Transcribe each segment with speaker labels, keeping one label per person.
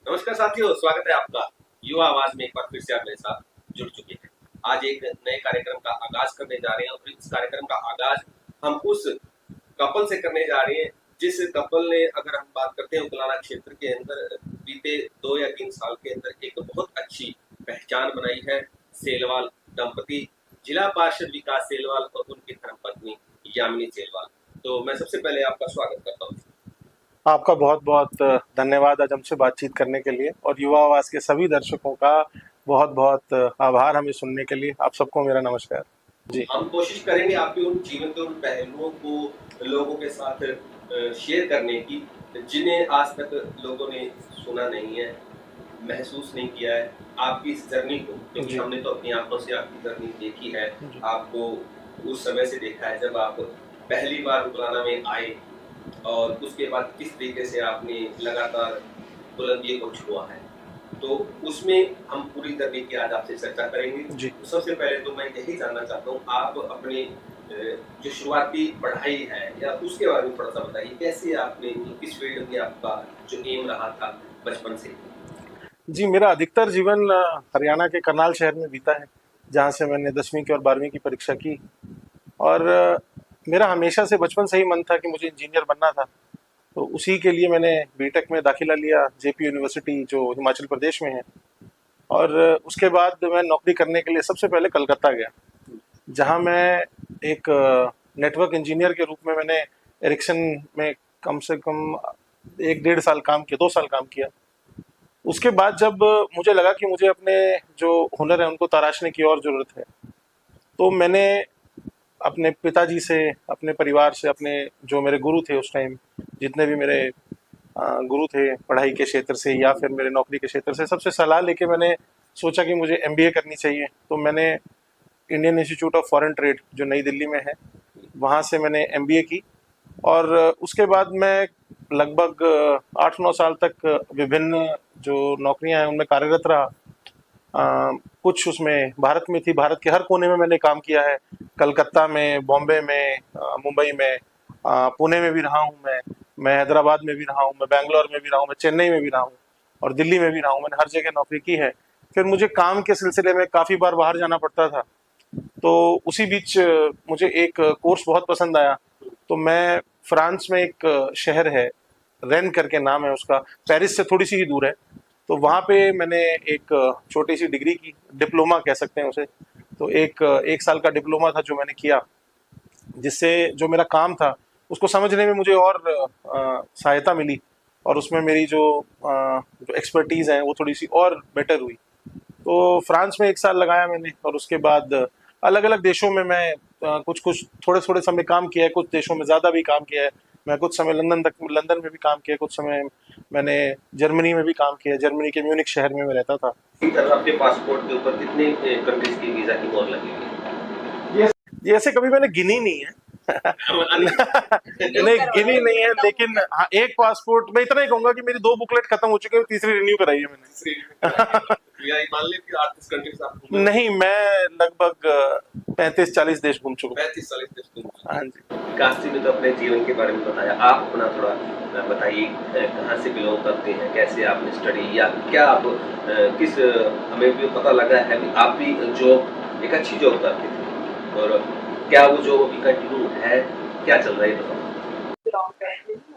Speaker 1: नमस्कार साथियों, स्वागत है आपका युवा आवाज में। एक बार फिर से आप मेरे साथ जुड़ चुके हैं। आज एक नए कार्यक्रम का आगाज करने जा रहे हैं और इस कार्यक्रम का आगाज हम उस कपल से करने जा रहे हैं जिस कपल ने, अगर हम बात करते हैं उकलाना क्षेत्र के अंदर, बीते 2 या 3 साल के अंदर एक बहुत अच्छी पहचान बनाई है। सेलवाल दंपति, जिला पार्षद विकास सेलवाल और उनकी धर्मपत्नी यामिनी सेलवाल। तो मैं सबसे पहले आपका स्वागत करता हूँ।
Speaker 2: आपका बहुत बहुत धन्यवाद आज हमसे बातचीत करने के लिए, और युवा आवाज के सभी दर्शकों का बहुत बहुत आभार हमें सुनने के लिए। आप सबको मेरा नमस्कार जी।
Speaker 1: हम कोशिश करेंगे आपके उन जीवन के उन पहलुओं को लोगों के साथ शेयर करने की, जिन्हें आज तक लोगों ने सुना नहीं है, महसूस नहीं किया है आपकी इस जर्नी को। क्योंकि हमने तो अपनी आंखों से आपकी जर्नी देखी है। आपको उस समय से देखा है जब आप पहली बार उकलाना में आए, और उसके बाद किस तरीके से आपने लगातार बुलंदियों को छुआ है। तो उसमें हम पूरी जर्नी की आज आपसे चर्चा करेंगे। तो सबसे पहले तो मैं यही जानना चाहता हूँ, आप अपने जो शुरुआती पढ़ाई है या उसके बारे में थोड़ा सा बताइए। कैसे आपने किस फील्ड में आपका जो एम रहा था बचपन से?
Speaker 2: जी, मेरा अधिकतर जीवन हरियाणा के करनाल शहर में बीता है, जहाँ से मैंने 10वीं की और 12वीं की परीक्षा की। और मेरा हमेशा से बचपन से ही मन था कि मुझे इंजीनियर बनना था। तो उसी के लिए मैंने बीटेक में दाखिला लिया, जेपी यूनिवर्सिटी जो हिमाचल प्रदेश में है। और उसके बाद मैं नौकरी करने के लिए सबसे पहले कलकत्ता गया, जहां मैं एक नेटवर्क इंजीनियर के रूप में मैंने एरिक्सन में कम से कम 1 डेढ़ साल काम किया, 2 साल काम किया। उसके बाद जब मुझे लगा कि मुझे अपने जो हुनर है उनको तराशने की और ज़रूरत है, तो मैंने अपने पिताजी से, अपने परिवार से, अपने जो मेरे गुरु थे उस टाइम, जितने भी मेरे गुरु थे पढ़ाई के क्षेत्र से या फिर मेरे नौकरी के क्षेत्र से, सबसे सलाह लेके मैंने सोचा कि मुझे एमबीए करनी चाहिए। तो मैंने Indian institute of foreign trade जो नई दिल्ली में है, वहाँ से मैंने एमबीए की। और उसके बाद मैं लगभग 8-9 साल तक विभिन्न जो नौकरियां हैं उनमें कार्यरत रहा। कुछ उसमें भारत में थी, भारत के हर कोने में मैंने काम किया है। कलकत्ता में, बॉम्बे में, मुंबई में, पुणे में भी रहा हूँ मैं हैदराबाद में भी रहा हूँ, मैं बैंगलोर में भी रहा हूँ, मैं चेन्नई में भी रहा हूँ और दिल्ली में भी रहा हूँ। मैंने हर जगह नौकरी की है। फिर मुझे काम के सिलसिले में काफ़ी बार बाहर जाना पड़ता था। तो उसी बीच मुझे एक कोर्स बहुत पसंद आया। तो मैं फ्रांस में एक शहर है, रेन करके नाम है उसका, पेरिस से थोड़ी सी ही दूर है। तो वहाँ पे मैंने एक छोटी सी डिग्री की, डिप्लोमा कह सकते हैं उसे। तो एक साल का डिप्लोमा था जो मैंने किया, जिससे जो मेरा काम था उसको समझने में मुझे और सहायता मिली, और उसमें मेरी जो एक्सपर्टीज़ है वो थोड़ी सी और बेटर हुई। तो फ्रांस में 1 साल लगाया मैंने, और उसके बाद अलग अलग देशों में मैं कुछ कुछ थोड़े थोड़े समय काम किया है, कुछ देशों में ज़्यादा भी काम किया है। मैं कुछ समय लंदन में भी काम किया, कुछ समय मैंने जर्मनी में भी काम किया। जर्मनी के म्यूनिख शहर में मैं रहता था।
Speaker 1: आपके पासपोर्ट के ऊपर कितने कंट्रीज की वीजा की मोहर लगी हुई है?
Speaker 2: ये ऐसे कभी मैंने गिनी नहीं है। नहीं, गिनी नहीं है, लेकिन हाँ, एक पासपोर्ट में इतना ही कहूंगा कि मेरी 2 बुकलेट खत्म हो चुकी है, तीसरी रिन्यू कराई है मैंने। नहीं, मैं लगभग 35-40 देश घूम चुका हूँ।
Speaker 1: 35-40 देश घूम चुके।
Speaker 2: हाँ जी।
Speaker 1: विकास जी ने तो अपने जीवन के बारे में बताया, आप अपना थोड़ा बताइए। कहाँ से बिलोंग करते हैं, कैसे आपने स्टडी या क्या आप किस, हमें भी पता लगा है कि आप भी जॉब, एक अच्छी जॉब करते थे, और क्या वो जॉब अभी कंटिन्यू है, क्या चल रहा है बताओ?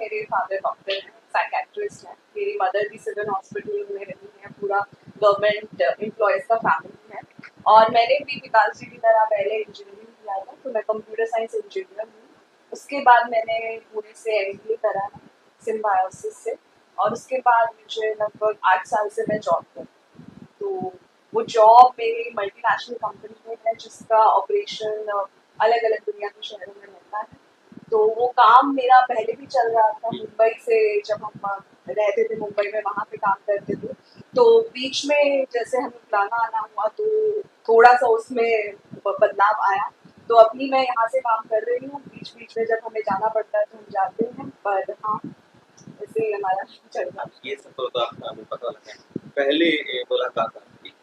Speaker 3: मेरे फादर डॉक्टर हैं, साइकेट्रिस्ट हैं, मेरी मदर भी सिविल हॉस्पिटल में रही है, पूरा गवर्नमेंट एम्प्लॉयज़ का फैमिली है। और मैंने भी विकास जी की तरह पहले इंजीनियरिंग किया था, तो मैं कंप्यूटर साइंस इंजीनियर हूँ। उसके बाद मैंने पुणे से एमबीए करा है सिम्बायोसिस से, और उसके बाद मुझे लगभग 8 साल से मैं जॉब कर रही हूँ। तो वो जॉब मेरी मल्टीनेशनल कंपनी में है, जिसका ऑपरेशन अलग अलग दुनिया के शहरों में रहता है। तो वो काम मेरा पहले भी चल रहा था मुंबई से, जब हम रहते थे मुंबई में, वहाँ पे काम करते थे। तो बीच में जैसे हमें बुलाना आना हुआ, तो थोड़ा सा उसमें बदलाव आया। तो अपनी मैं यहाँ से काम कर रही हूँ, बीच बीच में जब हमें जाना पड़ता है तो हम जाते हैं, पर हाँ, ऐसे ही हमारा चल रहा है।
Speaker 1: ये सब तो आपका हमें पता लगा। पहले मुलाकात आपकी,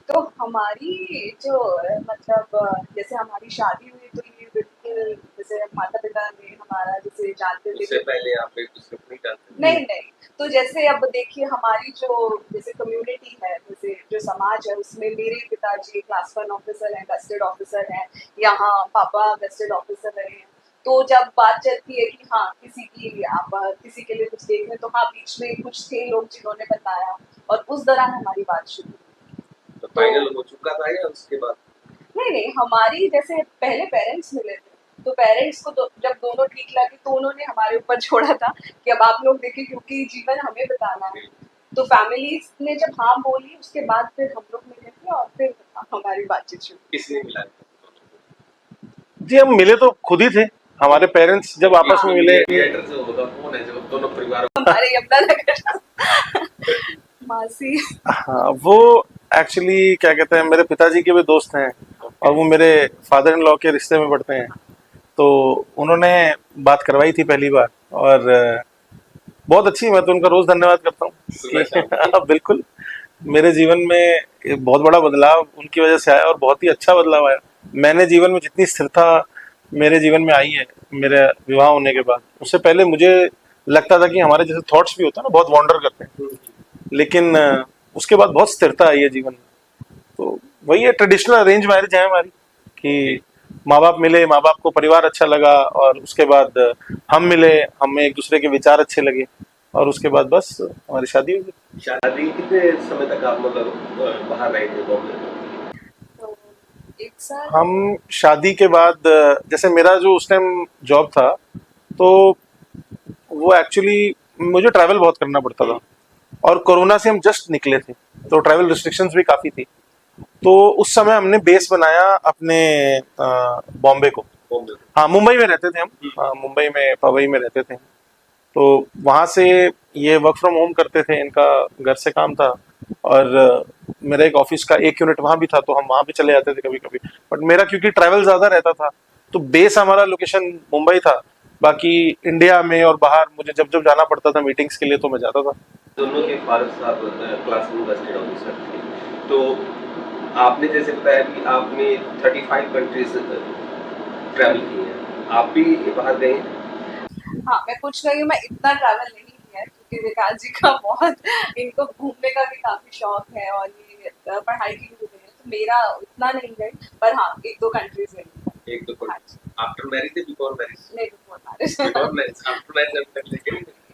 Speaker 3: तो हमारी जो मतलब जैसे हमारी शादी हुई, तो ये बिल्कुल जैसे माता पिता ने हमारा जैसे जानते थे।
Speaker 1: उससे पहले आप एक दूसरे को नहीं जानते?
Speaker 3: नहीं नहीं, तो जैसे अब देखिए हमारी जो जैसे कम्युनिटी है, जैसे जो समाज है, उसमें मेरे पिताजी क्लास 1 ऑफिसर हैं, गस्टेड ऑफिसर हैं, यहाँ पापा गस्टेड ऑफिसर रहे हैं। तो जब बात चलती है कि हाँ किसी की आप किसी के लिए कुछ देख रहे हैं, तो हाँ बीच में कुछ थे लोग जिन्होंने बताया और उस दौरान हमारी बात शुरू हुई।
Speaker 1: तो फाइनल हो चुका था या उसके बाद?
Speaker 3: नहीं, हमारी जैसे पहले पेरेंट्स मिले थे, तो पेरेंट्स को जब दोनों ठीक लगे तो उन्होंने हमारे ऊपर छोड़ा था कि अब आप लोग देखिए, क्योंकि जीवन हमें बताना है। तो फैमिली ने जब हाँ बोली, उसके बाद फिर हम लोग मिले थे और फिर हमारी बातचीत शुरू।
Speaker 1: किसने मिला?
Speaker 2: जी हम मिले तो खुद ही थे, हमारे पेरेंट्स जब आपस में मिले।
Speaker 1: मीडिएटर जो होगा कौन है, जो दोनों परिवार?
Speaker 3: हमारे यमुनानगर मासी।
Speaker 2: हाँ वो एक्चुअली क्या कहते हैं, मेरे पिताजी के भी दोस्त हैं और वो मेरे फादर इन लॉ के रिश्ते में पड़ते हैं। तो उन्होंने बात करवाई थी पहली बार और बहुत अच्छी, मैं तो उनका रोज धन्यवाद करता हूँ। बिल्कुल, मेरे जीवन में एक बहुत बड़ा बदलाव उनकी वजह से आया और बहुत ही अच्छा बदलाव आया। मैंने जीवन में जितनी स्थिरता मेरे जीवन में आई है मेरे विवाह होने के बाद, उससे पहले मुझे लगता था कि हमारे जैसे थॉट्स भी होता है ना, बहुत वॉन्डर करते हैं, लेकिन उसके बाद बहुत स्थिरता आई है जीवन में। तो वही है, ट्रेडिशनल अरेंज मैरिज है हमारी कि माँ बाप मिले, माँ बाप को परिवार अच्छा लगा और उसके बाद हम मिले, हमें एक दूसरे के विचार अच्छे लगे और उसके बाद बस हमारी शादी हो गई।
Speaker 1: शादी कितने समय तक आप मतलब बाहर रहे थे बॉम्बे में?
Speaker 3: तो 1 साल।
Speaker 2: हम शादी के बाद जैसे मेरा जो उस टाइम जॉब था, तो वो एक्चुअली मुझे ट्रैवल बहुत करना पड़ता था और कोरोना से हम जस्ट निकले थे, तो ट्रैवल रिस्ट्रिक्शंस भी काफ़ी थी। तो उस समय हमने बेस बनाया अपने बॉम्बे को।
Speaker 1: बॉम्बे?
Speaker 2: हाँ, मुंबई में रहते थे हम, हाँ, मुंबई में पवई में रहते थे। तो वहाँ से ये वर्क फ्रॉम होम करते थे, इनका घर से काम था और मेरा एक ऑफिस का 1 यूनिट वहाँ भी था, तो हम वहाँ भी चले जाते थे कभी कभी। बट मेरा क्योंकि ट्रैवल ज़्यादा रहता था, तो बेस हमारा लोकेशन मुंबई था। बाकी इंडिया में और बाहर मुझे जब जब जाना पड़ता था मीटिंग्स के लिए, तो मैं जाता था।
Speaker 1: दोनों के फादर साहब क्लास 1 गस्टेड ऑफिसर थे। तो आपने जैसे बताया कि आपने 35 कंट्रीज ट्रैवल की है, आप भी बाहर गए हैं?
Speaker 3: हाँ, मैं कुछ गई हूँ, मैं इतना ट्रैवल नहीं किया है क्योंकि विकास जी का बहुत इनको घूमने का भी काफी शौक है और ये पढ़ाई की भी है, तो मेरा उतना नहीं गई, पर हाँ 1-2 कंट्रीज गई।
Speaker 1: 1-2
Speaker 3: हाँ
Speaker 1: कंट्रीज। आफ्टर मैरिज या बिफोर मैरिज?
Speaker 3: नहीं, before marriage.
Speaker 1: Before marriage. After marriage अभी तक लेके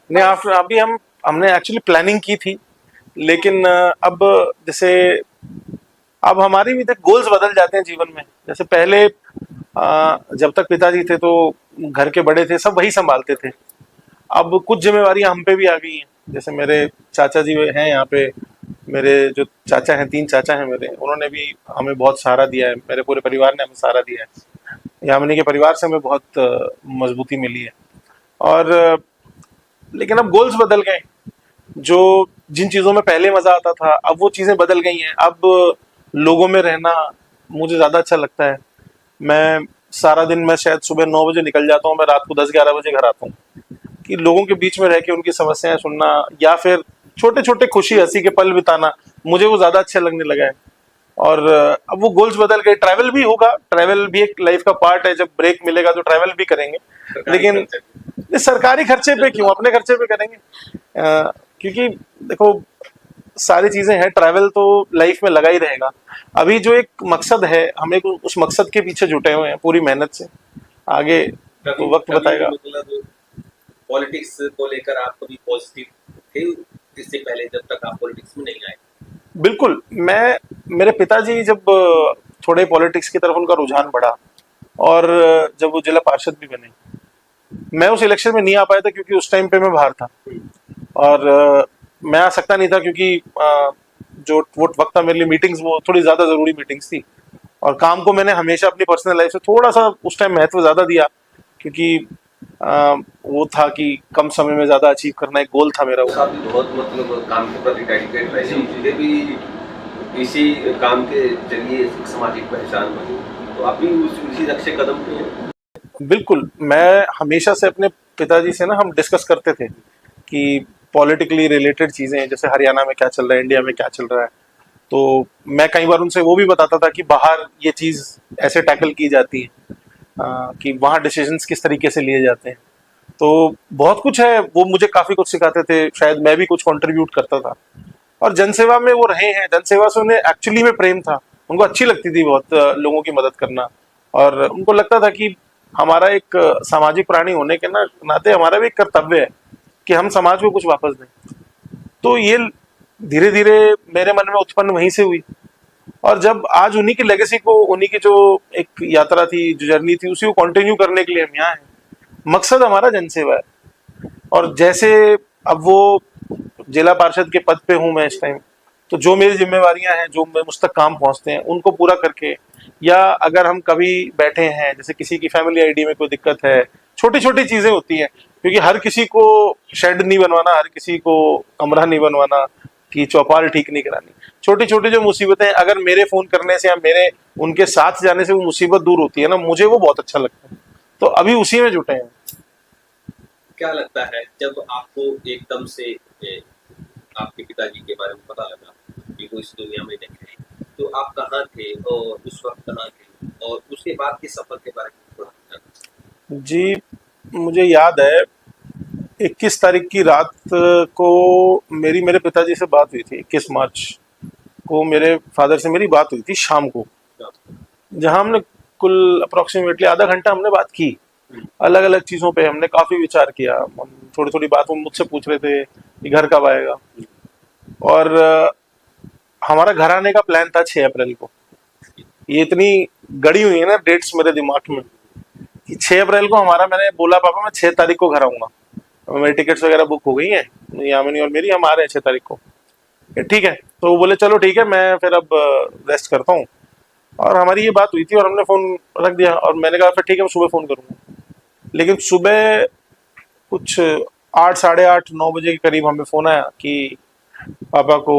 Speaker 2: नहीं, आफ्टर अभी हमने एक्चुअली प्लानिंग की थी, लेकिन अब जैसे अब हमारी भी देख गोल्स बदल जाते हैं जीवन में। जैसे पहले जब तक पिताजी थे तो घर के बड़े थे, सब वही संभालते थे। अब कुछ जिम्मेवारियां हम पे भी आ गई हैं। जैसे मेरे चाचा जी हैं यहाँ पे, मेरे जो चाचा हैं, 3 चाचा हैं मेरे, उन्होंने भी हमें बहुत सहारा दिया है, मेरे पूरे परिवार ने हमें सहारा दिया है। यामिनी के परिवार से हमें बहुत मजबूती मिली है। और लेकिन अब गोल्स बदल गए। जो जिन चीज़ों में पहले मज़ा आता था, अब वो चीज़ें बदल गई हैं। अब लोगों में रहना मुझे ज़्यादा अच्छा लगता है। मैं सारा दिन, मैं शायद सुबह 9 बजे निकल जाता हूँ, मैं रात को 10-11 बजे घर आता हूँ। कि लोगों के बीच में रह के उनकी समस्याएं सुनना या फिर छोटे छोटे खुशी हंसी के पल बिताना, मुझे वो ज़्यादा अच्छा लगने लगा है। और अब वो गोल्स बदल गए। ट्रैवल भी होगा, ट्रैवल भी एक लाइफ का पार्ट है, जब ब्रेक मिलेगा तो ट्रैवल भी करेंगे, लेकिन ये सरकारी खर्चे पे क्यों, अपने खर्चे पे करेंगे। क्योंकि देखो सारी चीजें हैं, ट्रैवल तो लाइफ में लगा ही रहेगा। अभी जो एक मकसद है, हम एक उस मकसद के पीछे जुटे हुए हैं पूरी मेहनत से। आगे तो वक्त बताएगा।
Speaker 1: मतलब पॉलिटिक्स को लेकर आप कभी पॉजिटिव थे इससे पहले, जब तक आप पॉलिटिक्स में नहीं आए?
Speaker 2: बिल्कुल, मेरे पिताजी जब थोड़े पॉलिटिक्स की तरफ उनका रुझान बढ़ा और जब वो जिला पार्षद भी बने, मैं उस इलेक्शन में नहीं आ पाया था क्योंकि उस टाइम पे मैं बाहर था और मैं आ सकता नहीं था क्योंकि जो वो वक्त था मेरे लिए मीटिंग्स वो थोड़ी ज़्यादा ज़रूरी मीटिंग्स थी और काम को मैंने हमेशा अपनी पर्सनल लाइफ से थोड़ा सा उस टाइम महत्व ज़्यादा दिया क्योंकि वो था कि कम समय में ज़्यादा अचीव करना एक गोल था मेरा। वो
Speaker 1: आप भी बहुत मतलब काम के प्रति डेडिकेट रहे हैं, मुझे भी इसी काम के जरिए सामाजिक पहचान बनी, तो आप भी उसी नक्शे कदम पे हैं?
Speaker 2: बिल्कुल, मैं हमेशा से अपने पिताजी से ना हम डिस्कस करते थे कि पॉलिटिकली रिलेटेड चीज़ें, जैसे हरियाणा में क्या चल रहा है, इंडिया में क्या चल रहा है। तो मैं कई बार उनसे वो भी बताता था कि बाहर ये चीज़ ऐसे टैकल की जाती है, कि वहाँ डिसीजंस किस तरीके से लिए जाते हैं। तो बहुत कुछ है, वो मुझे काफी कुछ सिखाते थे, शायद मैं भी कुछ कंट्रीब्यूट करता था। और जनसेवा में वो रहे हैं, जनसेवा से उन्हें एक्चुअली में प्रेम था, उनको अच्छी लगती थी बहुत लोगों की मदद करना। और उनको लगता था कि हमारा एक सामाजिक प्राणी होने के ना नाते हमारा भी एक कर्तव्य है कि हम समाज को कुछ वापस दें। तो ये धीरे धीरे मेरे मन में उत्पन्न वहीं से हुई। और जब आज उन्हीं की लेगेसी को, उन्हीं की जो एक यात्रा थी, जो जर्नी थी, उसी को कंटिन्यू करने के लिए हम यहाँ हैं। मकसद हमारा जनसेवा है। और जैसे अब वो जिला पार्षद के पद पे हूं मैं इस टाइम, तो जो मेरी जिम्मेवारियां हैं, जो मुझ तक काम पहुंचते हैं, उनको पूरा करके, या अगर हम कभी बैठे हैं, जैसे किसी की फैमिली आईडी में कोई दिक्कत है, छोटी छोटी चीजें होती हैं, क्योंकि हर किसी को शेड नहीं बनवाना, हर किसी को कमरा नहीं बनवाना, कि चौपाल ठीक नहीं करानी। छोटी छोटी जो मुसीबतें, अगर मेरे फोन करने से या मेरे उनके साथ जाने से वो मुसीबत दूर होती है ना, मुझे वो बहुत अच्छा लगता है। तो अभी उसी में जुटे हैं।
Speaker 1: क्या लगता है जब आपको एकदम से आपके पिताजी के बारे में पता लगा कि वो इस दुनिया में नहीं है, तो आप कहाँ थे और उस वक्त कहाँ थे, और उसके बाद के सफर के बारे में थोड़ा बताना।
Speaker 2: जी, मुझे याद है 21 तारीख की रात को मेरी मेरे पिताजी से बात हुई थी। 21 मार्च को मेरे फादर से मेरी बात हुई थी शाम को, जहां हमने कुल अप्रोक्सीमेटली आधा घंटा हमने बात की। अलग अलग चीजों पे हमने काफी विचार किया। हम थोड़ी थोड़ी बात वो मुझसे पूछ रहे थे कि घर कब आएगा। और हमारा घर आने का प्लान था 6 अप्रैल को। ये इतनी गड़ी हुई है ना डेट्स मेरे दिमाग में कि 6 अप्रैल को हमारा, मैंने बोला पापा मैं 6 तारीख को घर आऊंगा, मेरी टिकट्स वगैरह बुक हो गई हैं, यामिनी और मेरी, हम आ रहे हैं 6 तारीख को। ठीक है, तो वो बोले चलो ठीक है, मैं फिर अब रेस्ट करता हूँ। और हमारी ये बात हुई थी और हमने फोन रख दिया, और मैंने कहा फिर ठीक है मैं सुबह फोन करूंगा। लेकिन सुबह कुछ 8, साढ़े 8, 9 बजे के करीब हमें फोन आया कि पापा को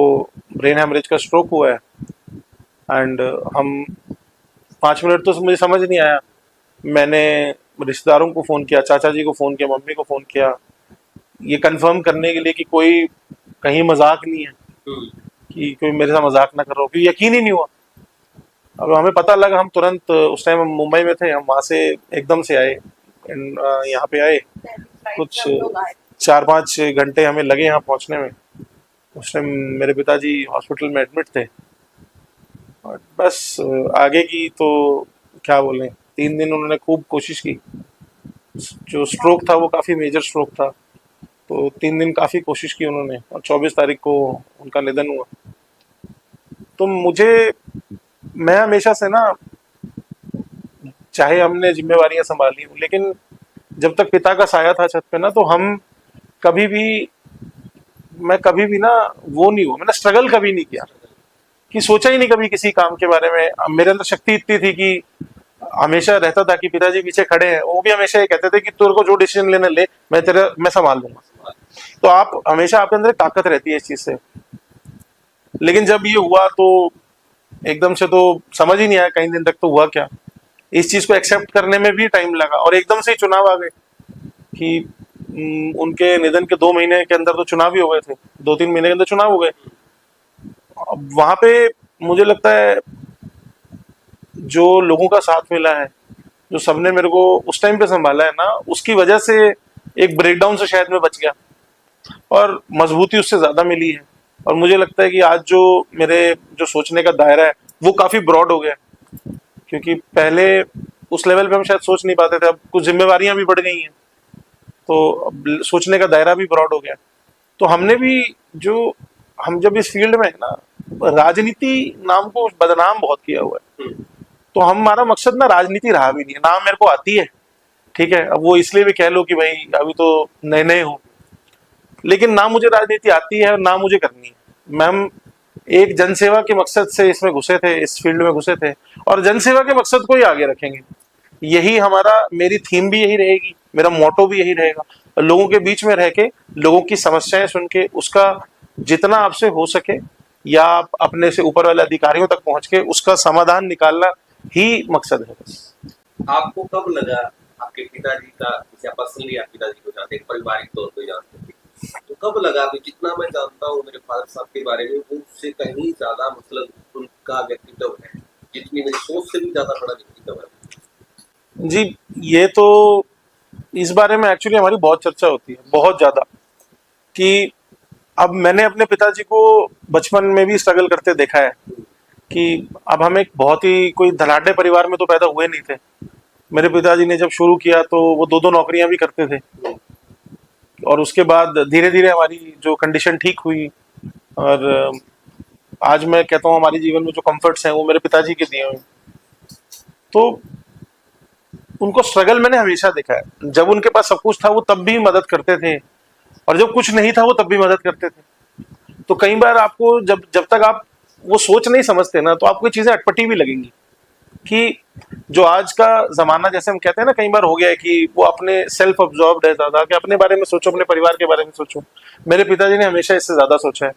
Speaker 2: ब्रेन हेमरेज का स्ट्रोक हुआ है। एंड हम 5 मिनट तो मुझे समझ नहीं आया। मैंने रिश्तेदारों को फ़ोन किया, चाचा जी को फ़ोन किया, मम्मी को फ़ोन किया, ये कंफर्म करने के लिए कि कोई कहीं मजाक नहीं है, कि कोई मेरे साथ मजाक ना कर रहा हो, क्योंकि यकीन ही नहीं हुआ। अब हमें पता लगा, हम तुरंत, उस टाइम हम मुंबई में थे, हम वहाँ से एकदम से आए, यहाँ पे आए। कुछ 4-5 घंटे हमें लगे यहाँ पहुँचने में। उस टाइम मेरे पिताजी हॉस्पिटल में एडमिट थे। और बस आगे की तो क्या बोलें। 3 दिन उन्होंने खूब कोशिश की। जो स्ट्रोक था वो काफ़ी मेजर स्ट्रोक था, तो 3 दिन काफ़ी कोशिश की उन्होंने, और 24 तारीख को उनका निधन हुआ। तो मैं हमेशा से ना, चाहे हमने जिम्मेवारियां संभाली हूँ, लेकिन जब तक पिता का साया था छत पे ना, तो हम कभी भी, मैं कभी भी ना वो नहीं हुआ, मैंने स्ट्रगल कभी नहीं किया, कि सोचा ही नहीं कभी किसी काम के बारे में। अब मेरे अंदर शक्ति इतनी थी कि हमेशा रहता था कि पिताजी पीछे खड़े हैं, वो भी हमेशा ये कहते थे कि तेरे को जो डिसीजन लेने ले, मैं संभाल लूंगा। तो आप हमेशा, आपके अंदर ताकत रहती है इस चीज से। लेकिन जब ये हुआ तो एकदम से तो समझ ही नहीं आया कई दिन तक तो हुआ क्या। इस चीज को एक्सेप्ट करने में भी टाइम लगा, और एकदम से ही चुनाव आ गए कि उनके निधन के 2 महीने के अंदर तो चुनाव ही हो गए थे, 2-3 महीने के अंदर चुनाव हो गए। अब वहां पे मुझे लगता है जो लोगों का साथ मिला है, जो सबने मेरे को उस टाइम पे संभाला है ना, उसकी वजह से एक ब्रेकडाउन से शायद मैं बच गया, और मजबूती उससे ज्यादा मिली है। और मुझे लगता है कि आज जो मेरे जो सोचने का दायरा है वो काफी ब्रॉड हो गया, क्योंकि पहले उस लेवल पे हम शायद सोच नहीं पाते थे, अब कुछ जिम्मेवारियां भी बढ़ गई हैं, तो अब सोचने का दायरा भी ब्रॉड हो गया। तो हमने भी, जो हम जब इस फील्ड में है ना, राजनीति नाम को बदनाम बहुत किया हुआ है। तो हमारा मकसद ना राजनीति रहा भी नहीं है। नाम मेरे को आती है, ठीक है, अब वो इसलिए भी कह लो कि भाई अभी तो नए नए हो, लेकिन ना मुझे राजनीति आती है और ना मुझे करनी है। मैम एक जनसेवा के मकसद से इसमें घुसे थे, इस फील्ड में घुसे थे, और जनसेवा के मकसद को ही आगे रखेंगे। यही हमारा, मेरी थीम भी यही रहेगी, मेरा मोटो भी यही रहेगा। लोगों के बीच में रह के, लोगों की समस्याएं सुन के, उसका जितना आपसे हो सके, या आप अपने से ऊपर वाले अधिकारियों तक पहुंच के उसका समाधान निकालना ही मकसद है बस।
Speaker 1: आपको कब लगा आपके पिताजी का, जैसे आप पर्सनली आप पिताजी को जानते हैं, पारिवारिक तौर पर जानते हैं, तो कब लगा कि जितना मैं जानता हूँ मेरे फादर साहब के बारे में, वो उससे कहीं ज्यादा, मतलब उनका व्यक्तित्व है, जितनी मेरी सोच से भी ज्यादा बड़ा व्यक्तित्व है।
Speaker 2: जी, ये तो इस बारे में एक्चुअली हमारी बहुत चर्चा होती है, बहुत ज्यादा, कि अब मैंने अपने पिताजी को बचपन में भी स्ट्रगल करते देखा है कि अब हम एक बहुत ही कोई धनाढ़ परिवार में तो पैदा हुए नहीं थे। मेरे पिताजी ने जब शुरू किया तो वो दो दो नौकरियां भी करते थे, और उसके बाद धीरे धीरे हमारी जो कंडीशन ठीक हुई, और आज मैं कहता हूँ हमारे जीवन में जो कंफर्ट्स हैं वो मेरे पिताजी के दिए हुए। तो उनको स्ट्रगल मैंने हमेशा देखा है। जब उनके पास सब कुछ था वो तब भी मदद करते थे, और जब कुछ नहीं था वो तब भी मदद करते थे। तो कई बार आपको जब जब तक आप वो सोच नहीं समझते ना, तो आपको ये चीजें अटपटी भी लगेंगी कि जो आज का जमाना, जैसे हम कहते हैं ना, कई बार हो गया है कि वो अपने सेल्फ अब्जॉर्ब रहता था कि अपने बारे में सोचो, अपने परिवार के बारे में सोचो। मेरे पिताजी ने हमेशा इससे ज्यादा सोचा है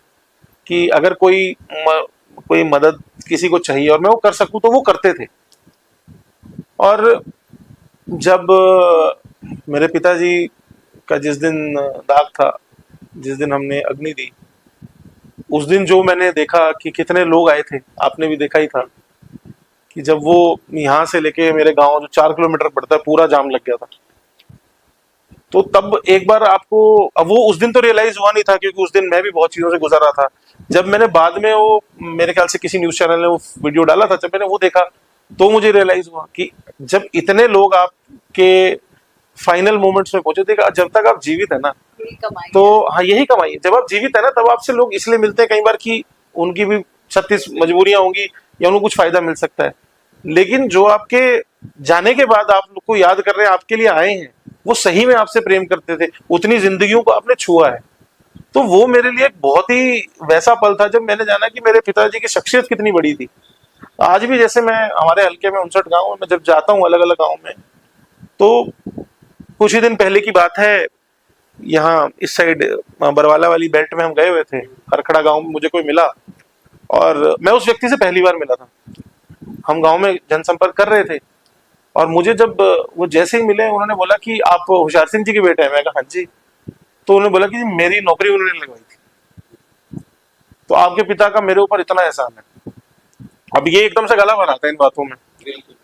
Speaker 2: कि अगर कोई मदद किसी को चाहिए और मैं वो कर सकूं तो वो करते थे। और जब मेरे पिताजी का जिस दिन दाग था, जिस दिन हमने अग्नि दी, उस दिन जो मैंने देखा कि कितने लोग आए थे, आपने भी देखा ही था कि जब वो यहाँ से लेके मेरे गांव जो 4 किलोमीटर पड़ता है पूरा जाम लग गया था। तो तब एक बार आपको, अब वो उस दिन तो रियलाइज हुआ नहीं था क्योंकि उस दिन मैं भी बहुत चीजों से गुजर रहा था। जब मैंने बाद में वो, मेरे ख्याल से किसी न्यूज चैनल ने वो वीडियो डाला था, जब मैंने वो देखा तो मुझे रियलाइज हुआ कि जब इतने लोग आपके फाइनल मोमेंट्स में पहुंचे, देखा जब तक आप जीवित है ना,
Speaker 3: यही कमाई
Speaker 2: तो
Speaker 3: है।
Speaker 2: हाँ यही कमाई है। जब आप जीवित है ना तब आपसे लोग इसलिए मिलते हैं कई बार कि उनकी भी 36 मजबूरियां होंगी या उनको कुछ फायदा मिल सकता है, लेकिन जो आपके जाने के बाद आप लोग को याद कर रहे हैं, आपके लिए आए हैं, वो सही में आपसे प्रेम करते थे, उतनी जिंदगियों को आपने छुआ है। तो वो मेरे लिए एक बहुत ही वैसा पल था जब मैंने जाना कि मेरे पिताजी की शख्सियत कितनी बड़ी थी। आज भी जैसे मैं हमारे हल्के में 59 गांव में जब जाता हूँ, अलग अलग गांव में, तो कुछ ही दिन पहले की बात है, यहाँ इस साइड बरवाला वाली बेल्ट में हम गए हुए थे, हरखड़ा गांव में मुझे कोई मिला, और मैं उस व्यक्ति से पहली बार मिला था। हम गांव में जनसंपर्क कर रहे थे, और मुझे जब वो जैसे ही मिले, उन्होंने बोला कि आप होशियार सिंह जी के बेटे हैं। मैं कहा हाँ जी। तो उन्होंने बोला कि मेरी नौकरी उन्होंने लगवाई थी, तो आपके पिता का मेरे ऊपर इतना एहसान है। अब ये एकदम से गला बनाता है इन बातों में।
Speaker 1: बिल्कुल।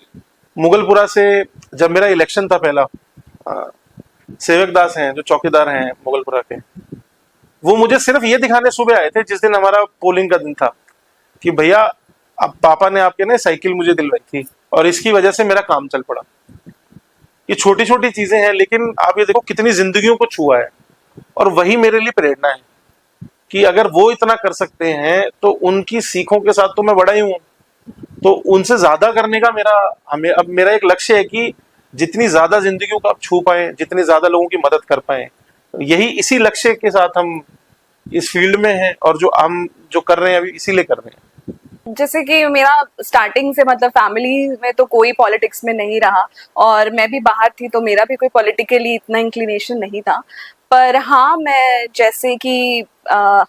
Speaker 2: मुगलपुरा से जब मेरा इलेक्शन था पहला, सेवक दास हैं जो चौकीदार हैं मुगलपुरा के, वो मुझे सिर्फ ये दिखाने सुबह आए थे जिस दिन हमारा पोलिंग का दिन था कि भैया अब पापा ने आपके ना साइकिल मुझे दिलवाई थी और इसकी वजह से मेरा काम चल पड़ा। ये छोटी छोटी चीजें हैं, लेकिन आप ये देखो कितनी जिंदगियों को छुआ है, और वही मेरे लिए प्रेरणा है कि अगर वो इतना कर सकते हैं तो उनकी सीखों के साथ तो मैं बड़ा ही हूं। तो उनसे ज्यादा करने का अब मेरा एक लक्ष्य है कि जितनी ज्यादा जिंदगियों को आप छू पाए, जितने ज्यादा लोगों की मदद कर पाए, यही इसी लक्ष्य के साथ हम इस फील्ड में हैं, और जो हम जो कर रहे हैं अभी इसीलिए कर रहे हैं।
Speaker 3: जैसे कि मेरा स्टार्टिंग से मतलब फैमिली में तो कोई पॉलिटिक्स में नहीं रहा, और मैं भी बाहर थी तो मेरा भी कोई पॉलिटिकली इतना इंक्लिनेशन नहीं था। पर हाँ, मैं जैसे कि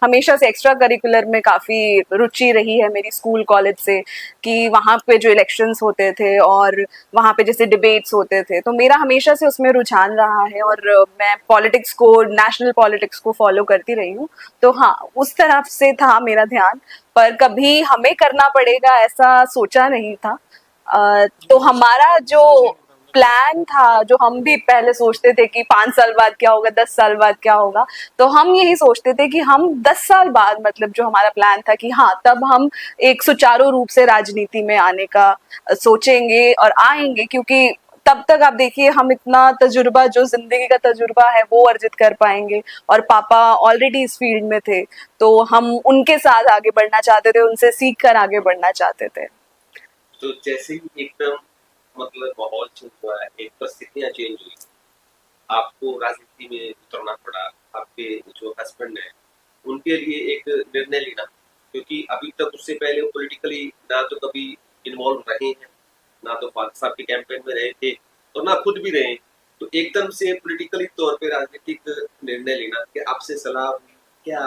Speaker 3: हमेशा से एक्स्ट्रा करिकुलर में काफ़ी रुचि रही है मेरी स्कूल कॉलेज से, कि वहाँ पे जो इलेक्शंस होते थे और वहाँ पे जैसे डिबेट्स होते थे, तो मेरा हमेशा से उसमें रुझान रहा है, और मैं पॉलिटिक्स को, नेशनल पॉलिटिक्स को फॉलो करती रही हूँ। तो हाँ, उस तरफ से था मेरा ध्यान, पर कभी हमें करना पड़ेगा ऐसा सोचा नहीं था। तो हमारा जो प्लान था, जो हम भी पहले सोचते थे कि 5 साल बाद क्या होगा, 10 साल बाद क्या होगा, तो हम यही सोचते थे कि हम 10 साल बाद, मतलब जो हमारा प्लान था कि हाँ, तब हम एक सुचारू रूप से राजनीति में आने का सोचेंगे और आएंगे, क्योंकि तब तक आप देखिए हम इतना तजुर्बा, जो जिंदगी का तजुर्बा है, वो अर्जित कर पाएंगे, और पापा ऑलरेडी इस फील्ड में थे, तो हम उनके साथ आगे बढ़ना चाहते थे, उनसे सीख कर आगे बढ़ना चाहते थे।
Speaker 1: तो जैसे ही एकदम मतलब माहौल चेंज हुआ है, एक परिस्थितियां चेंज हुई, आपको राजनीति में उतरना पड़ा। आपके जो हस्बैंड है उनके लिए एक निर्णय लेना, क्योंकि अभी तक उससे पहले वो पॉलिटिकली ना तो कभी इन्वॉल्व रहे हैं, ना तो फादर साहब के कैंपेन में रहे थे और ना खुद भी रहे। तो एकदम से पॉलिटिकली तौर पे राजनीतिक निर्णय लेना, कि आपसे सलाह हुई क्या?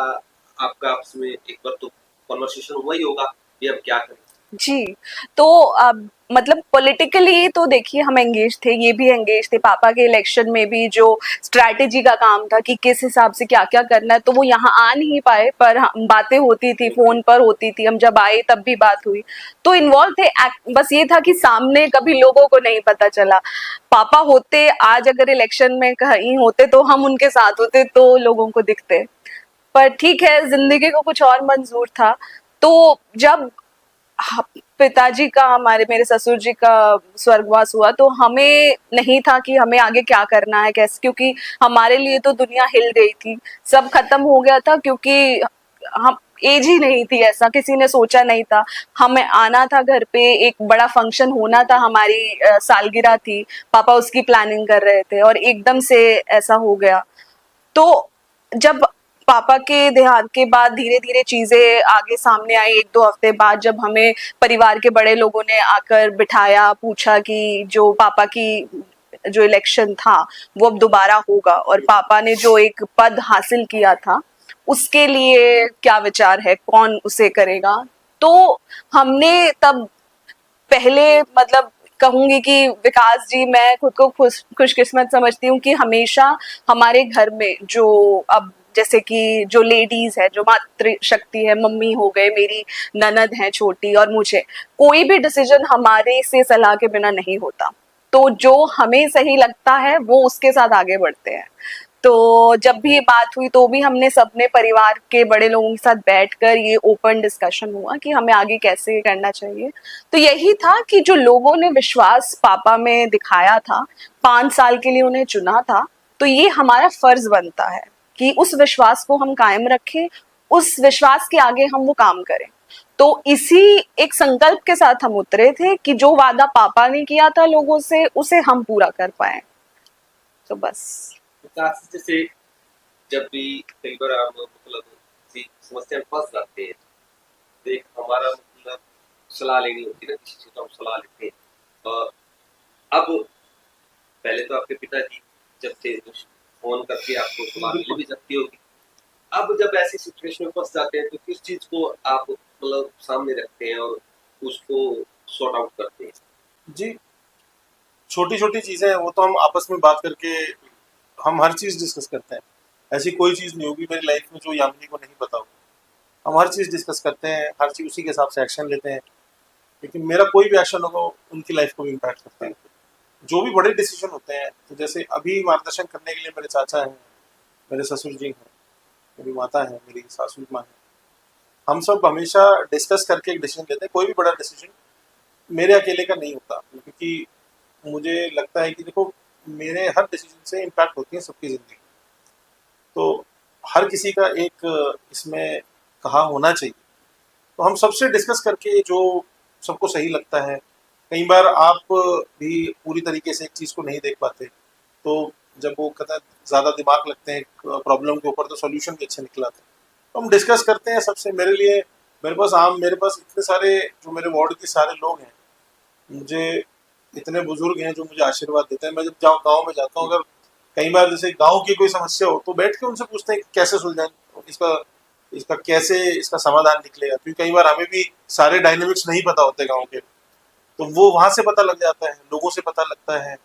Speaker 1: आपका आपस में एक बार तो कॉन्वर्सेशन हुआ ही होगा कि अब क्या करें?
Speaker 3: जी, तो अब मतलब पॉलिटिकली तो देखिए हम एंगेज थे, ये भी एंगेज थे, पापा के इलेक्शन में भी जो स्ट्रैटेजी का काम था कि किस हिसाब से क्या क्या करना है, तो वो यहाँ आ नहीं पाए, पर बातें होती थी, फोन पर होती थी, हम जब आए तब भी बात हुई, तो इन्वॉल्व थे। बस ये था कि सामने कभी लोगों को नहीं पता चला। पापा होते आज अगर इलेक्शन में कहीं होते तो हम उनके साथ होते तो लोगों को दिखते, पर ठीक है, जिंदगी को कुछ और मंजूर था। तो जब पिताजी का, हमारे मेरे ससुर जी का स्वर्गवास हुआ, तो हमें नहीं था कि हमें आगे क्या करना है, कैसे, क्योंकि हमारे लिए तो दुनिया हिल गई थी, सब खत्म हो गया था, क्योंकि हम एज ही नहीं थी, ऐसा किसी ने सोचा नहीं था। हमें आना था घर पे, एक बड़ा फंक्शन होना था, हमारी सालगिरह थी, पापा उसकी प्लानिंग कर रहे थे और एकदम से ऐसा हो गया। तो जब पापा के देहांत के बाद धीरे धीरे चीजें आगे सामने आई, एक दो हफ्ते बाद जब हमें परिवार के बड़े लोगों ने आकर बिठाया, पूछा कि जो पापा की जो इलेक्शन था वो अब दोबारा होगा और पापा ने जो एक पद हासिल किया था उसके लिए क्या विचार है, कौन उसे करेगा, तो हमने तब पहले, मतलब कहूंगी कि विकास जी, मैं खुद को खुशकिस्मत समझती हूँ कि हमेशा हमारे घर में जो, अब जैसे कि जो लेडीज है, जो मातृ शक्ति है, मम्मी हो गए, मेरी ननद है छोटी, और मुझे कोई भी डिसीजन हमारे से सलाह के बिना नहीं होता, तो जो हमें सही लगता है वो उसके साथ आगे बढ़ते हैं। तो जब भी बात हुई तो भी हमने सबने परिवार के बड़े लोगों के साथ बैठकर ये ओपन डिस्कशन हुआ कि हमें आगे कैसे करना चाहिए। तो यही था कि जो लोगों ने विश्वास पापा में दिखाया था, 5 साल के लिए उन्हें चुना था, तो ये हमारा फर्ज बनता है कि उस विश्वास को हम कायम रखें, उस विश्वास के आगे हम वो काम करें। तो इसी एक संकल्प के साथ हम उतरे थे कि जो वादा पापा ने किया था लोगों से उसे हम पूरा कर पाए। तो बस।
Speaker 1: विकास, जैसे जब भी कई बार हम मतलब किसी समस्या में फंस जाते हैं, तो एक हमारा मतलब सलाह लेनी होती है ना, किसी से तो हम सलाह लेते हैं। और अब पहले तो आपके पिताजी जब थे तो फोन करके आपको सलाह मिल भी सकती होगी। अब जब ऐसी सिचुएशन में फंस जाते हैं तो किस चीज को आप मतलब सामने रखते हैं और उसको सॉर्ट आउट करते हैं?
Speaker 2: जी, छोटी छोटी चीजें हैं, वो तो हम आपस में बात करके हम हर चीज डिस्कस करते हैं। ऐसी कोई चीज नहीं होगी मेरी लाइफ में जो यामिनी को नहीं पता होगी। हम हर चीज डिस्कस करते हैं, हर चीज उसी के हिसाब से एक्शन लेते हैं। लेकिन मेरा कोई भी एक्शन होगा उनकी लाइफ को भी इम्पैक्ट करता है। जो भी बड़े डिसीजन होते हैं, तो जैसे अभी मार्गदर्शन करने के लिए मेरे चाचा हैं, मेरे ससुर जी हैं, मेरी माता है, मेरी सासू माँ है। हम सब हमेशा डिस्कस करके एक डिसीजन लेते हैं। कोई भी बड़ा डिसीजन मेरे अकेले का नहीं होता, क्योंकि मुझे लगता है कि देखो, मेरे हर डिसीजन से इम्पैक्ट होती है सबकी ज़िंदगी। तो हर किसी का एक इसमें कहा होना चाहिए। तो हम सबसे डिस्कस करके जो सबको सही लगता है। कई बार आप भी पूरी तरीके से एक चीज़ को नहीं देख पाते, तो जब वो कहता है ज़्यादा दिमाग लगते हैं प्रॉब्लम के ऊपर, तो सॉल्यूशन भी अच्छे निकल आते हैं। तो हम डिस्कस करते हैं सबसे। मेरे पास इतने सारे जो मेरे वार्ड के सारे लोग हैं, मुझे इतने बुजुर्ग हैं जो मुझे आशीर्वाद देते हैं। मैं जब गाँव में जाता हूँ, अगर कई बार जैसे गाँव की कोई समस्या हो तो बैठ के उनसे पूछते हैं कि कैसे सुलझाएं, इसका इसका कैसे इसका समाधान निकलेगा, क्योंकि कई बार हमें भी सारे डायनेमिक्स नहीं पता होते गाँव के। तो वो वहां से पता लग जाता है, लोगों से पता लगता है,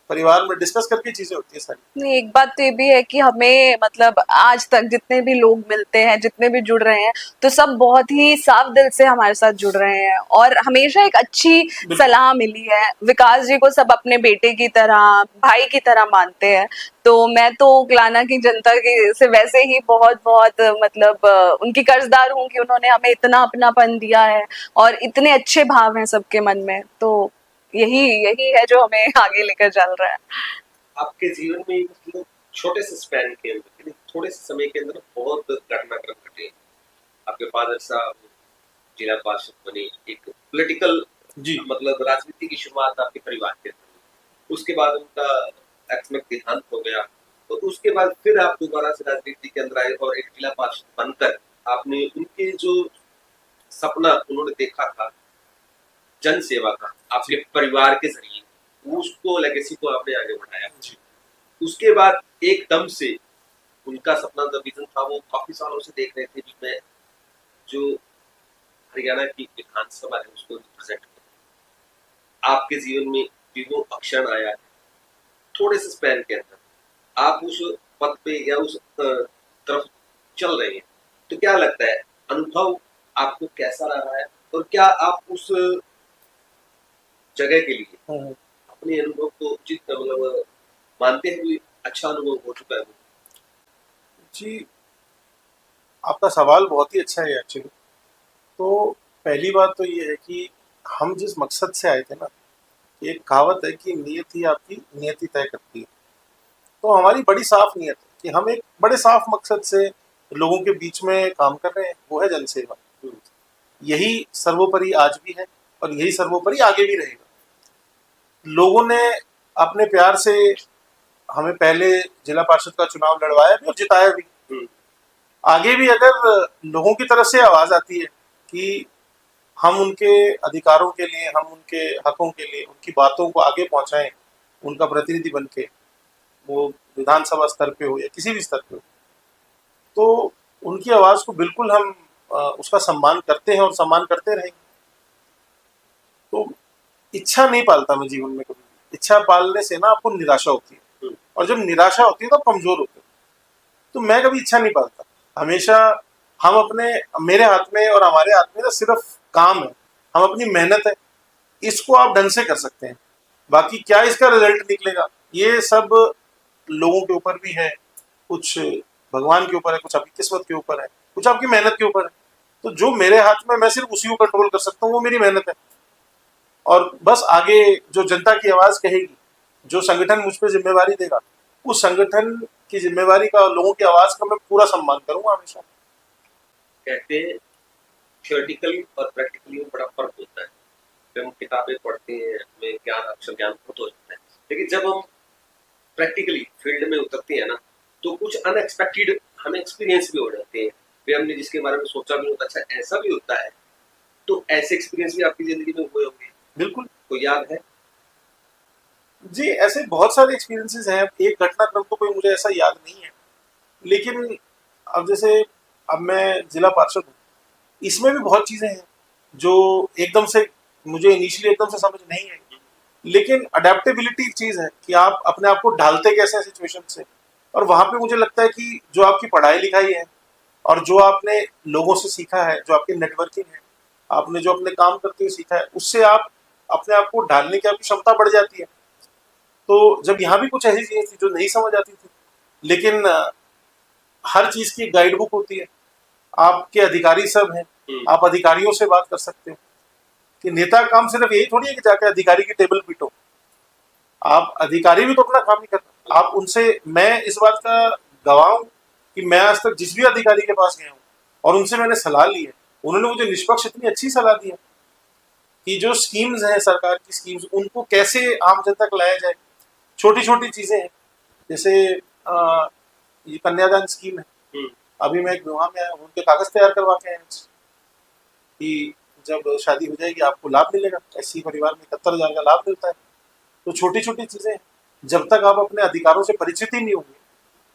Speaker 2: परिवार में डिस्कस करके चीजें होती है सारी।
Speaker 3: नहीं, एक बात तो ये भी है कि हमें, मतलब आज तक जितने भी लोग मिलते हैं, जितने भी जुड़ रहे हैं, तो सब बहुत ही साफ दिल से हमारे साथ जुड़ रहे हैं और हमेशा एक अच्छी सलाह मिली है। विकास जी को सब अपने बेटे की तरह, भाई की तरह मानते हैं। तो मैं तो उकलाना की जनता के से वैसे ही बहुत बहुत मतलब उनकी कर्जदार हूँ कि उन्होंने हमें इतना अपनापन दिया है और इतने अच्छे भाव हैं सबके मन में। तो यही यही है जो हमें आगे लेकर चल रहा है।
Speaker 1: आपके जीवन में मतलब छोटे से स्पैन के अंदर, यानी थोड़े से समय के अंदर बहुत घटनाक्रम घटे। आपके फादर साहब जिला पार्षद बने, एक पॉलिटिकल
Speaker 2: जी,
Speaker 1: मतलब राजनीति की शुरुआत आपके परिवार के अंदर। उसके बाद उनका अचानक देहांत हो गया, तो उसके बाद फिर आप दोबारा से राजनीति के अंदर आए और एक जिला पार्षद बनकर आपने उनके जो सपना उन्होंने देखा था जन सेवा का आपके परिवार के जरिए, उसको लेगेसी को आपने आगे बढ़ाया।
Speaker 2: जी,
Speaker 1: उसके बाद एकदम से उनका सपना, जो विजन था, वो काफी सालों से देख रहे थे कि मैं जो हरियाणा की विधानसभा है उसको रिप्रेजेंट करूं। आपके जीवन में जो क्षण आया है, थोड़े से स्पैन के अंदर आप उस पथ पे या उस तरफ चल रहे हैं, तो क्या लगता है अनुभव आपको कैसा रहा है, और क्या आप उस जगह के लिए अपने अनुभव को उचित मतलब मानते हैं कि अच्छा अनुभव हो चुका है वो?
Speaker 2: जी, आपका सवाल बहुत ही अच्छा है एक्चुअली। तो पहली बात तो ये है कि हम जिस मकसद से आए थे ना, एक कहावत है कि नियत ही आपकी नियति तय करती है। तो हमारी बड़ी साफ नियत है कि हम एक बड़े साफ मकसद से लोगों के बीच में काम कर रहे हैं, वो है जनसेवा। यही सर्वोपरि आज भी है और यही सर्वोपरि आगे भी रहेगा। लोगों ने अपने प्यार से हमें पहले जिला पार्षद का चुनाव लड़वाया भी और जिताया भी। आगे भी अगर लोगों की तरफ से आवाज आती है कि हम उनके अधिकारों के लिए, हम उनके हकों के लिए उनकी बातों को आगे पहुंचाएं, उनका प्रतिनिधि बन के, वो विधानसभा स्तर पे हो या किसी भी स्तर पे हो, तो उनकी आवाज को बिल्कुल हम उसका सम्मान करते हैं और सम्मान करते रहेंगे। तो इच्छा नहीं पालता मैं जीवन में कभी भी। इच्छा पालने से ना आपको निराशा होती है, और जब निराशा होती है तो आप कमजोर होते हो। तो मैं कभी इच्छा नहीं पालता। हमेशा हम अपने, मेरे हाथ में और हमारे हाथ में ना सिर्फ काम है, हम अपनी मेहनत है, इसको आप ढंग से कर सकते हैं। बाकी क्या इसका रिजल्ट निकलेगा, ये सब लोगों के ऊपर भी है, कुछ भगवान के ऊपर है, कुछ आपकी किस्मत के ऊपर है, कुछ आपकी मेहनत के ऊपर है। तो जो मेरे हाथ में, मैं सिर्फ उसी को कंट्रोल कर सकता हूँ, वो मेरी मेहनत है। और बस आगे जो जनता की आवाज कहेगी, जो संगठन मुझ पर जिम्मेवारी देगा, उस संगठन की जिम्मेवारी का, लोगों की आवाज का मैं पूरा सम्मान करूंगा हमेशा।
Speaker 1: कहते हैं थियोरेटिकली और प्रैक्टिकली में बड़ा फर्क होता है। जब हम किताबें पढ़ते हैं हमें ज्ञान, अक्षर ज्ञान बहुत हो जाता है, लेकिन जब हम प्रैक्टिकली फील्ड में उतरते हैं ना, तो कुछ अनएक्सपेक्टेड हमें एक्सपीरियंस भी हो जाते हैं, वे हमने जिसके बारे में सोचा भी होता, अच्छा ऐसा भी होता है। तो ऐसे एक्सपीरियंस भी आपकी जिंदगी में हुए होंगे,
Speaker 2: बिल्कुल।
Speaker 1: कोई याद है?
Speaker 2: जी, ऐसे बहुत सारे एक्सपीरियंसेस हैं। एक घटनाक्रम तो कोई मुझे ऐसा याद नहीं है, लेकिन अब जैसे अब मैं जिला पार्षद हूँ, इसमें भी बहुत चीजें हैं जो एकदम से मुझे इनिशियली एकदम से समझ नहीं आई। लेकिन अडेप्टेबिलिटी एक चीज है कि आप अपने आप को ढालते कैसे हैं सिचुएशन से। और वहां पे मुझे लगता है कि जो आपकी पढ़ाई लिखाई है और जो आपने लोगों से सीखा है, जो आपकी नेटवर्किंग है, आपने जो अपने काम करते हुए सीखा है, उससे आप अपने आप को ढालने की आपकी क्षमता बढ़ जाती है। तो जब यहाँ भी कुछ ऐसी चीजें थी जो नहीं समझ आती थी, लेकिन हर चीज की गाइड बुक होती है, आपके अधिकारी सब हैं, आप अधिकारियों से बात कर सकते हो। कि नेता का काम सिर्फ यही थोड़ी है कि जाके अधिकारी की टेबल पीटो, आप अधिकारी भी तो अपना काम ही करना। आप उनसे, मैं इस बात का गवाह हूं कि मैं आज तक जिस भी अधिकारी के पास गया हूँ और उनसे मैंने सलाह ली है, उन्होंने मुझे निष्पक्ष इतनी अच्छी सलाह दी है कि जो स्कीम्स हैं, सरकार की स्कीम्स, उनको कैसे आम जनता तक लाया जाए। छोटी छोटी चीजें हैं, जैसे ये कन्यादान स्कीम है। अभी मैं एक विवाह में आया हूँ, उनके कागज तैयार करवा के आया कि जब शादी हो जाएगी आपको लाभ मिलेगा, ऐसी परिवार में 71,000 का लाभ मिलता है। तो छोटी छोटी चीजें, जब तक आप अपने अधिकारों से परिचित ही नहीं होंगे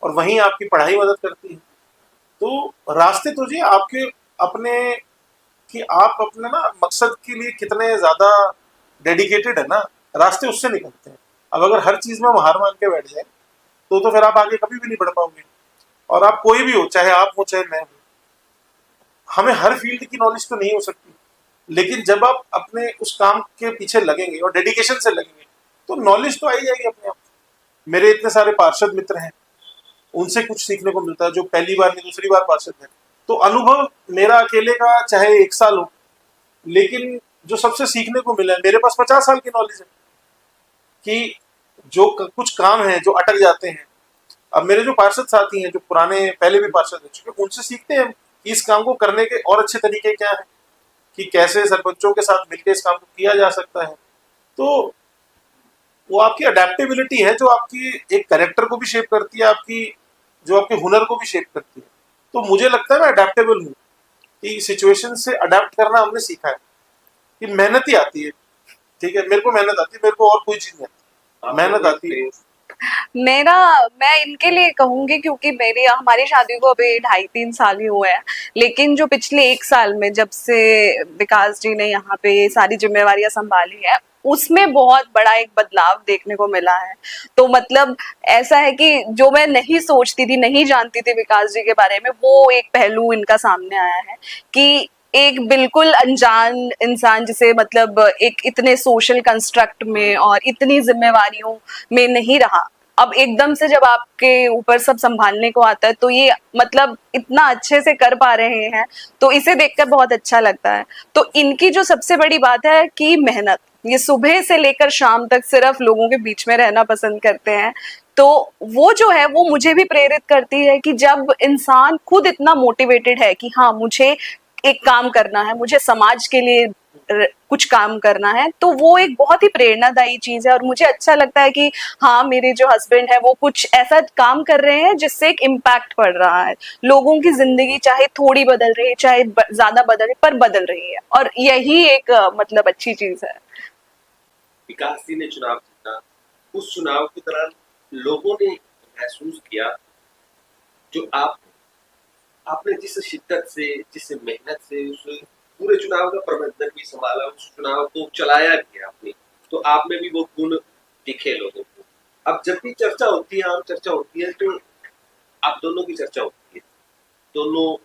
Speaker 2: और वहीं आपकी पढ़ाई मदद करती है, तो रास्ते तो जी आपके अपने, कि आप अपने ना मकसद के लिए कितने ज्यादा डेडिकेटेड है ना, रास्ते उससे निकलते हैं। अब अगर हर चीज में हम हार मान के बैठ जाए तो फिर आप आगे कभी भी नहीं बढ़ पाओगे। और आप कोई भी हो, चाहे आप हो चाहे मैं हूं, हमें हर फील्ड की नॉलेज तो नहीं हो सकती, लेकिन जब आप अपने उस काम के पीछे लगेंगे और डेडिकेशन से लगेंगे तो नॉलेज तो आ ही जाएगी अपने आप। मेरे इतने सारे पार्षद मित्र हैं, उनसे कुछ सीखने को मिलता है, जो पहली बार नहीं दूसरी बार पार्षद है। तो अनुभव मेरा अकेले का चाहे 1 साल हो, लेकिन जो सबसे सीखने को मिला है, मेरे पास 50 साल की नॉलेज है कि जो कुछ काम है जो अटक जाते हैं। अब मेरे जो पार्षद साथी हैं, जो पुराने पहले भी पार्षद हो चुके, उनसे सीखते हैं कि इस काम को करने के और अच्छे तरीके क्या है, कि कैसे सरपंचों के साथ मिलकर इस काम को किया जा सकता है। तो वो आपकी अडेप्टेबिलिटी है जो आपकी एक कैरेक्टर को भी शेप करती है, आपकी जो आपके हुनर को भी शेप करती है। तो मुझे लगता है मैं अडेप्टेबल हूँ, कि सिचुएशन से अडेप्ट करना हमने सीखा है, कि मेहनत ही आती है। ठीक है, मेरे को मेहनत आती है, मेरे को और कोई चीज नहीं आती, मेहनत आती है।
Speaker 3: मैं इनके लिए कहूंगी, क्योंकि मेरी हमारी शादी को अभी 2.5-3 साल ही हुए हैं, लेकिन जो पिछले 1 साल में जब से विकास जी ने यहाँ पे सारी जिम्मेवारियां संभाली है, उसमें बहुत बड़ा एक बदलाव देखने को मिला है। तो मतलब ऐसा है कि जो मैं नहीं सोचती थी, नहीं जानती थी विकास जी के बारे में, वो एक पहलू इनका सामने आया है कि एक बिल्कुल अनजान इंसान जिसे मतलब एक इतने सोशल कंस्ट्रक्ट में और इतनी जिम्मेवारियों में नहीं रहा, अब एकदम से जब आपके ऊपर सब संभालने को आता है तो ये मतलब इतना अच्छे से कर पा रहे हैं, तो इसे देखकर बहुत अच्छा लगता है। तो इनकी जो सबसे बड़ी बात है कि मेहनत, ये सुबह से लेकर शाम तक सिर्फ लोगों के बीच में रहना पसंद करते हैं। तो वो जो है वो मुझे भी प्रेरित करती है कि जब इंसान खुद इतना मोटिवेटेड है कि हाँ मुझे एक काम करना है, मुझे समाज के लिए कुछ काम करना है, तो वो एक बहुत ही प्रेरणादायी चीज है। और मुझे अच्छा लगता है कि हाँ मेरे जो हस्बैंड है वो कुछ ऐसा काम कर रहे हैं जिससे एक इम्पैक्ट पड़ रहा है, लोगों की जिंदगी चाहे थोड़ी बदल रही है चाहे ज्यादा बदल रही है, पर बदल रही है, और यही एक मतलब अच्छी चीज है।
Speaker 1: विकास जी ने चुनाव जीता, उस चुनाव के दौरान लोगों ने महसूस किया जो आपने जिस शिद्दत से, जिस मेहनत से उस पूरे चुनाव का प्रबंधन भी संभाला, उस चुनाव को चलाया भी आपने, तो आप में भी वो गुण दिखे लोगों को। अब जब भी चर्चा होती है, आम चर्चा होती है, तो आप दोनों की चर्चा होती है, दोनों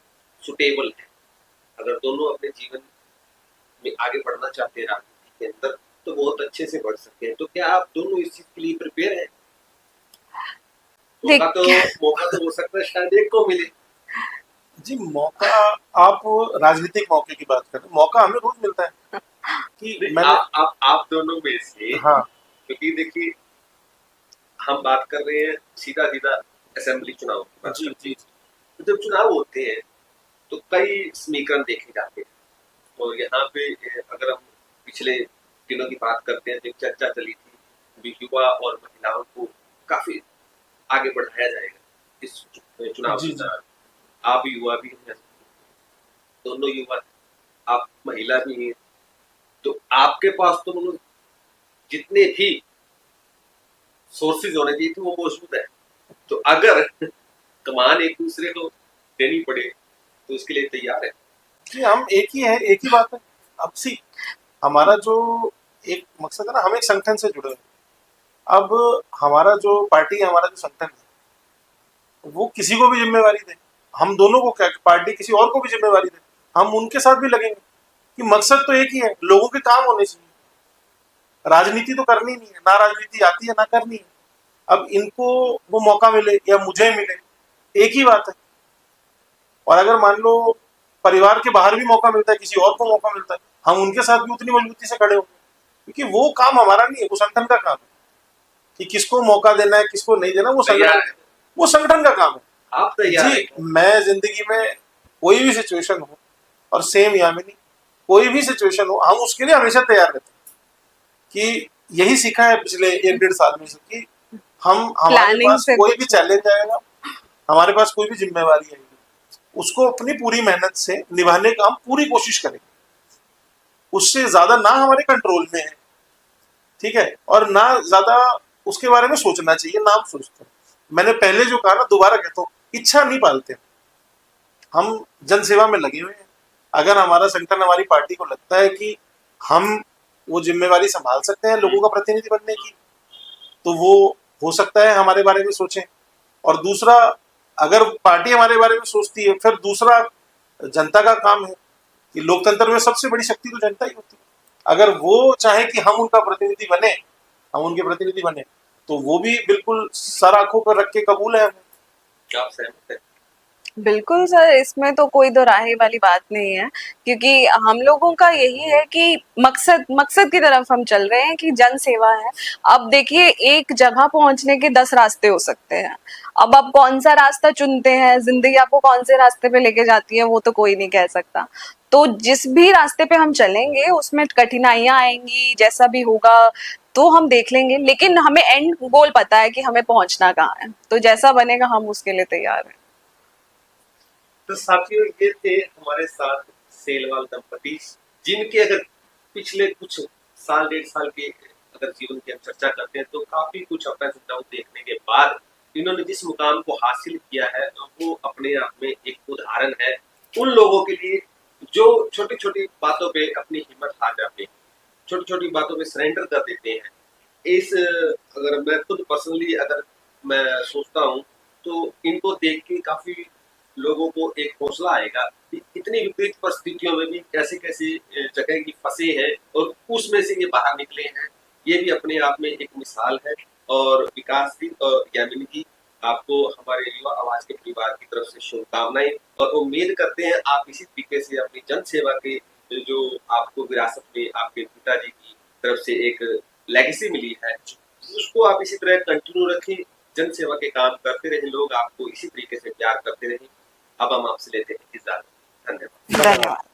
Speaker 1: सुटेबल है। अगर दोनों अपने जीवन में आगे बढ़ना चाहते हैं राजनीति के अंदर, तो बहुत अच्छे से बढ़ सकते हैं। तो क्या आप दोनों इस चीज के लिए प्रिपेयर हैं? मौका तो हो सकता है शायद एक को मिले।
Speaker 2: जी, मौका, आप राजनीतिक मौके की बात कर रहे हैं, मौका हमें रोज मिलता है कि मैंने
Speaker 1: आप दोनों में से,
Speaker 2: हाँ,
Speaker 1: क्योंकि देखिए हम बात कर रहे हैं सीधा सीधा असेंबली चुनाव की बात करते हैं। तो जब चुनाव होते हैं तो कई समीकरण देखे जाते हैं, तो यहाँ पे अगर हम पिछले दिनों की बात करते हैं तो एक चर्चा चली थी युवा और महिलाओं को काफी आगे बढ़ाया जाएगा इस चुनाव के दौरान। आप युवा भी हैं, दोनों युवा, आप महिला भी हैं, तो आपके पास तो मतलब जितने भी सोर्सेज होने चाहिए थे वो मौजूद है। तो अगर कमान एक दूसरे को देनी पड़े तो उसके लिए तैयार है
Speaker 2: कि हम एक ही है, एक ही बात है। अब सी हमारा जो एक मकसद है ना, हम एक संगठन से जुड़े हैं। अब हमारा जो पार्टी है, हमारा जो संगठन है, वो किसी को भी जिम्मेवारी दे, हम दोनों को क्या, पार्टी किसी और को भी जिम्मेवारी दे, हम उनके साथ भी लगेंगे कि मकसद तो एक ही है, लोगों के काम होने चाहिए। राजनीति तो करनी नहीं है, ना राजनीति आती है ना करनी है। अब इनको वो मौका मिले या मुझे मिले, एक ही बात है। और अगर मान लो परिवार के बाहर भी मौका मिलता है, किसी और को मौका मिलता है, हम उनके साथ भी उतनी मजबूती से खड़े होंगे, क्योंकि वो काम हमारा नहीं है, वो संगठन का काम है कि किसको मौका देना है किसको नहीं देना, वो संगठन का काम है।
Speaker 1: आप तैयार
Speaker 2: जी, मैं जिंदगी में कोई भी सिचुएशन हो, और सेम यामिनी, कोई भी सिचुएशन हो, हम उसके लिए हमेशा तैयार रहते हैं। कि यही सीखा है पिछले 1-1.5 साल में से कि हमारे पास कोई भी चैलेंज आएगा, हमारे पास कोई भी जिम्मेवारी आएगी, उसको अपनी पूरी मेहनत से निभाने का हम पूरी कोशिश करेंगे। उससे ज्यादा ना हमारे कंट्रोल में है, ठीक है, और ना ज्यादा उसके बारे में सोचना चाहिए, ना हम सोचते हैं। मैंने पहले जो कहा ना, दोबारा कहता हूँ, इच्छा नहीं पालते, हम जनसेवा में लगे हुए हैं। अगर हमारा संगठन, हमारी पार्टी को लगता है कि हम वो जिम्मेवारी संभाल सकते हैं लोगों का प्रतिनिधि बनने की, तो वो हो सकता है हमारे बारे में सोचें। और दूसरा, अगर पार्टी हमारे बारे में सोचती है, फिर दूसरा जनता का काम है कि लोकतंत्र में सबसे बड़ी शक्ति तो जनता ही होती है। अगर वो चाहे कि हम उनका प्रतिनिधि बने, हम उनके प्रतिनिधि बने, तो वो भी बिल्कुल सर आंखों पर रख के कबूल है हमें।
Speaker 1: क्या आप सहमत हैं?
Speaker 3: बिल्कुल सर, इसमें तो कोई दो राहे वाली बात नहीं है, क्योंकि हम लोगों का यही है कि मकसद की तरफ हम चल रहे हैं कि जन सेवा है। अब देखिए, एक जगह पहुंचने के 10 रास्ते हो सकते हैं। अब आप कौन सा रास्ता चुनते हैं, जिंदगी आपको कौन से रास्ते पे लेके जाती है, वो तो कोई नहीं कह सकता। तो जिस भी रास्ते पे हम चलेंगे उसमें कठिनाइयां आएंगी, जैसा भी होगा तो हम देख लेंगे, लेकिन हमें एंड गोल पता है कि हमें पहुंचना कहाँ है, तो जैसा बनेगा हम उसके लिए तैयार हैं।
Speaker 1: तो साथियों, ये थे हमारे साथ सेलवाल दंपति, जिनके अगर पिछले कुछ साल 1.5 साल के अगर जीवन की हम चर्चा करते हैं तो काफी कुछ अप्स एंड डाउन देखने के बाद इन्होंने जिस मुकाम को हासिल किया है वो अपने आप में एक उदाहरण है उन लोगों के लिए जो छोटी छोटी बातों पे अपनी हिम्मत हार जाते हैं, छोटी छोटी बातों में सरेंडर कर देते हैं। इस अगर मैं खुद पर्सनली अगर मैं सोचता हूँ तो इनको देख के काफी लोगों को एक हौसला आएगा कि इतनी विपरीत परिस्थितियों में भी कैसे कैसे जगह की फंसे हैं और उसमें से ये बाहर निकले हैं। ये भी अपने आप में एक मिसाल है। और विकास जी और यामिनी जी, आपको हमारे युवा आवाज के परिवार की तरफ से शुभकामनाएं और उम्मीद करते हैं आप इसी तरीके से अपनी जन सेवा के जो आपको विरासत में आपके पिताजी की तरफ से एक लेगेसी मिली है उसको आप इसी तरह कंटिन्यू रखें। जन सेवा के काम करते रहे, लोग आपको इसी तरीके से प्यार करते रहे। अब हम आपसे लेते हैं इजाजत। धन्यवाद।
Speaker 4: धन्यवाद।